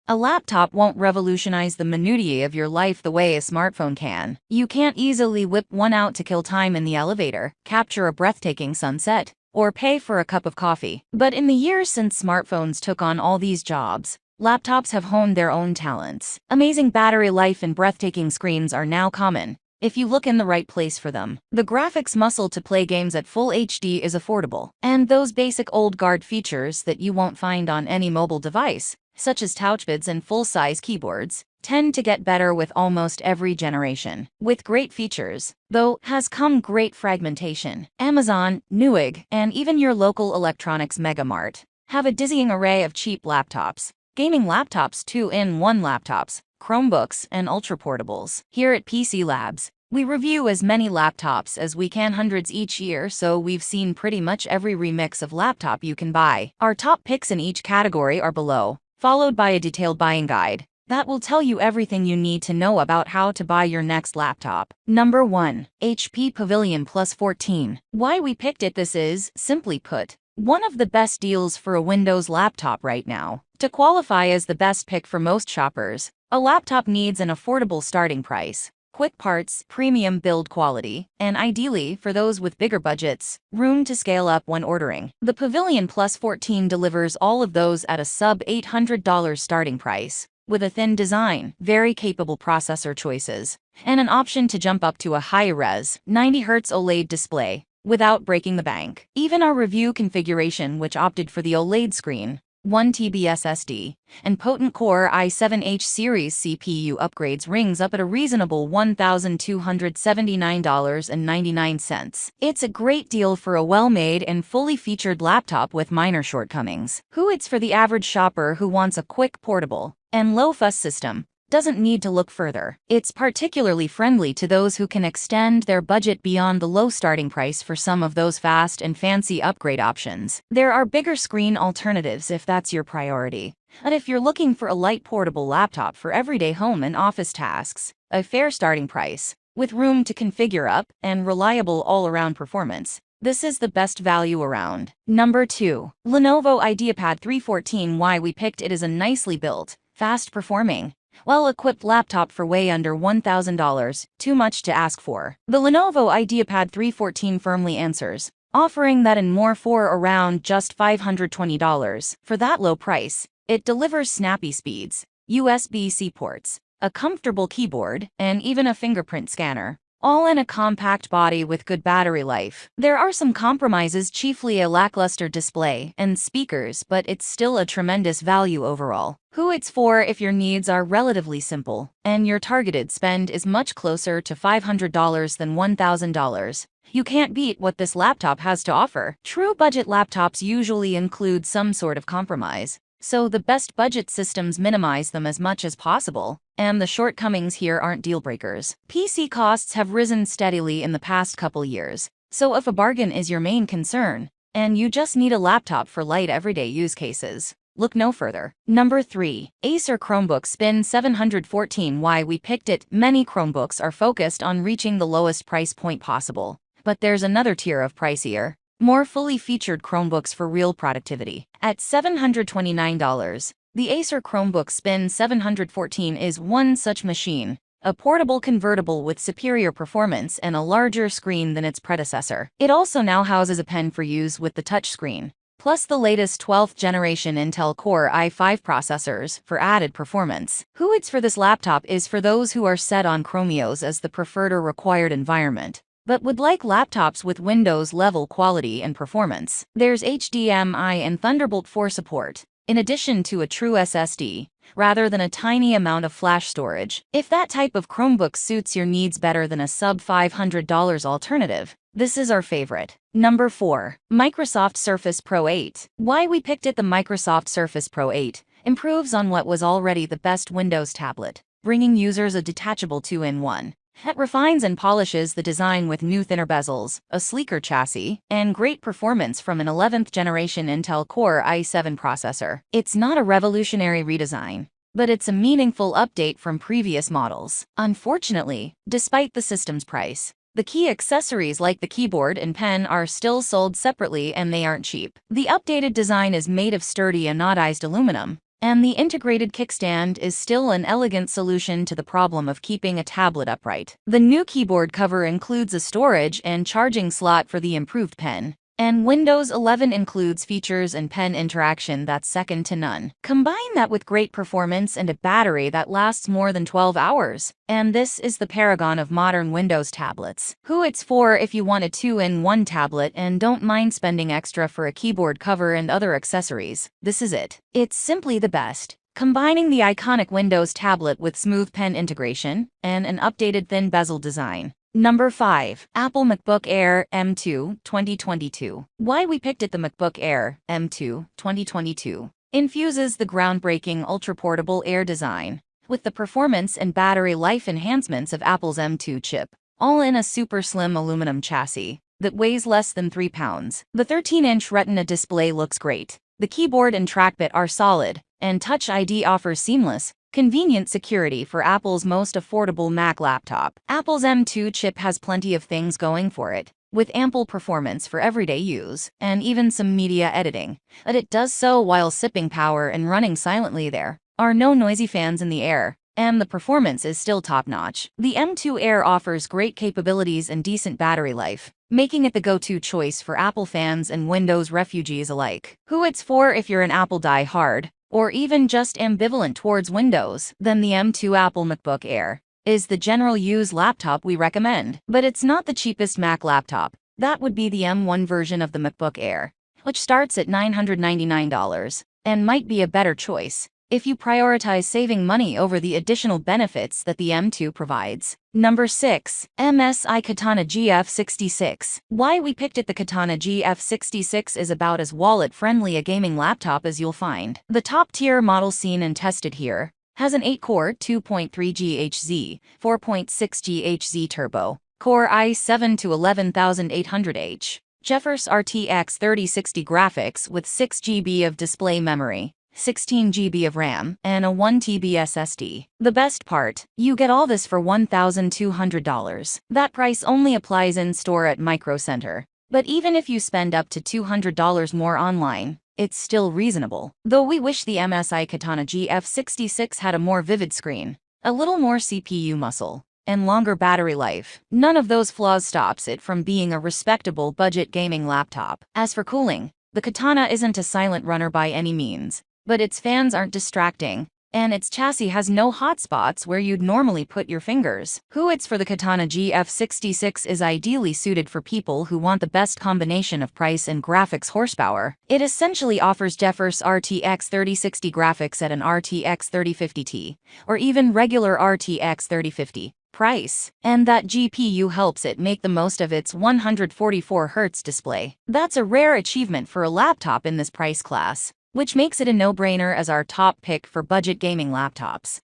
A laptop won't revolutionize the minutiae of your life the way a smartphone can. You can't easily whip one out to kill time in the elevator, capture a breathtaking sunset, or pay for a cup of coffee. But in the years since smartphones took on all these jobs, laptops have honed their own talents. Amazing battery life and breathtaking screens are now common, if you look in the right place for them. The graphics muscle to play games at full HD is affordable, and those basic old guard features that you won't find on any mobile device, such as touchpads and full-size keyboards, tend to get better with almost every generation. With great features, though, has come great fragmentation. Amazon, Newegg, and even your local electronics megamart have a dizzying array of cheap laptops. Gaming laptops, 2-in-1 laptops, Chromebooks, and ultra-portables. Here at PC Labs, we review as many laptops as we can, hundreds each year, so we've seen pretty much every remix of laptop you can buy. Our top picks in each category are below, followed by a detailed buying guide that will tell you everything you need to know about how to buy your next laptop. Number 1. HP Pavilion Plus 14. Why we picked it? This is, simply put, one of the best deals for a Windows laptop right now. To qualify as the best pick for most shoppers, a laptop needs an affordable starting price, quick parts, premium build quality, and ideally, for those with bigger budgets, room to scale up when ordering. The Pavilion Plus 14 delivers all of those at a sub-$800 starting price, with a thin design, very capable processor choices, and an option to jump up to a high-res, 90Hz OLED display without breaking the bank. Even our review configuration, which opted for the OLED screen, 1TB SSD, and potent Core i7H series CPU upgrades, rings up at a reasonable $1,279.99. It's a great deal for a well-made and fully featured laptop with minor shortcomings. It's for the average shopper who wants a quick, portable, and low-fuss system. Doesn't need to look further. It's particularly friendly to those who can extend their budget beyond the low starting price for some of those fast and fancy upgrade options. There are bigger screen alternatives if that's your priority. And if you're looking for a light portable laptop for everyday home and office tasks, a fair starting price, with room to configure up, and reliable all-around performance, this is the best value around. Number 2. Lenovo IdeaPad 314. Why we picked it? Is a nicely built, fast-performing, well-equipped laptop for way under $1,000, too much to ask for. The Lenovo IdeaPad 314 firmly answers, offering that and more for around just $520. For that low price, it delivers snappy speeds, USB-C ports, a comfortable keyboard, and even a fingerprint scanner, all in a compact body with good battery life. There are some compromises, chiefly a lackluster display and speakers, but it's still a tremendous value overall. It's for if your needs are relatively simple, and your targeted spend is much closer to $500 than $1,000. You can't beat what this laptop has to offer. True budget laptops usually include some sort of compromise, so the best budget systems minimize them as much as possible, and the shortcomings here aren't deal breakers. PC costs have risen steadily in the past couple years, so if a bargain is your main concern, and you just need a laptop for light everyday use cases, look no further. Number 3. Acer Chromebook Spin 714. Why we picked it? Many Chromebooks are focused on reaching the lowest price point possible, but there's another tier of pricier, more fully featured Chromebooks for real productivity. At $729, the Acer Chromebook Spin 714 is one such machine, a portable convertible with superior performance and a larger screen than its predecessor. It also now houses a pen for use with the touchscreen, plus the latest 12th generation Intel Core i5 processors for added performance. It's for this laptop is for those who are set on Chromios as the preferred or required environment, but would like laptops with Windows-level quality and performance. There's HDMI and Thunderbolt 4 support, in addition to a true SSD, rather than a tiny amount of flash storage. If that type of Chromebook suits your needs better than a sub-$500 alternative, this is our favorite. Number 4. Microsoft Surface Pro 8. Why we picked it? The Microsoft Surface Pro 8 improves on what was already the best Windows tablet, bringing users a detachable 2-in-1. It refines and polishes the design with new thinner bezels, a sleeker chassis, and great performance from an 11th generation Intel Core i7 processor. It's not a revolutionary redesign, but it's a meaningful update from previous models. Unfortunately, despite the system's price, the key accessories like the keyboard and pen are still sold separately, and they aren't cheap. The updated design is made of sturdy anodized aluminum, and the integrated kickstand is still an elegant solution to the problem of keeping a tablet upright. The new keyboard cover includes a storage and charging slot for the improved pen, and Windows 11 includes features and pen interaction that's second to none. Combine that with great performance and a battery that lasts more than 12 hours, and this is the paragon of modern Windows tablets. Who it's for if you want a 2-in-1 tablet and don't mind spending extra for a keyboard cover and other accessories. This is it. It's simply the best, combining the iconic Windows tablet with smooth pen integration and an updated thin bezel design. Number 5. Apple MacBook Air M2 2022. Why we picked it. The MacBook Air M2 2022 infuses the groundbreaking ultra-portable Air design with the performance and battery life enhancements of Apple's M2 chip, all in a super slim aluminum chassis that weighs less than 3 pounds. The 13-inch Retina display looks great. The keyboard and trackpad are solid, and Touch ID offers seamless, convenient security for Apple's most affordable Mac laptop. Apple's M2 chip has plenty of things going for it, with ample performance for everyday use, and even some media editing, but it does so while sipping power and running silently. There are no noisy fans in the Air, and the performance is still top-notch. The M2 Air offers great capabilities and decent battery life, making it the go-to choice for Apple fans and Windows refugees alike. Who it's for if you're an Apple die-hard, or even just ambivalent towards Windows, then the M2 Apple MacBook Air is the general use laptop we recommend. But it's not the cheapest Mac laptop. That would be the M1 version of the MacBook Air, which starts at $999, and might be a better choice if you prioritize saving money over the additional benefits that the M2 provides. Number 6. MSI Katana GF66. Why we picked it. The Katana GF66 is about as wallet-friendly a gaming laptop as you'll find. The top-tier model seen and tested here has an 8-core 2.3 GHz, 4.6 GHz turbo, Core i7 to 11800H, GeForce RTX 3060 graphics with 6 GB of display memory, 16 GB of RAM, and a 1 TB SSD. The best part, you get all this for $1,200. That price only applies in-store at Micro Center. But even if you spend up to $200 more online, it's still reasonable. Though we wish the MSI Katana GF66 had a more vivid screen, a little more CPU muscle, and longer battery life. None of those flaws stops it from being a respectable budget gaming laptop. As for cooling, the Katana isn't a silent runner by any means, but its fans aren't distracting, and its chassis has no hotspots where you'd normally put your fingers. Who it's for. The Katana GF66 is ideally suited for people who want the best combination of price and graphics horsepower. It essentially offers GeForce RTX 3060 graphics at an RTX 3050 Ti, or even regular RTX 3050 price, and that GPU helps it make the most of its 144Hz display. That's a rare achievement for a laptop in this price class, which makes it a no-brainer as our top pick for budget gaming laptops.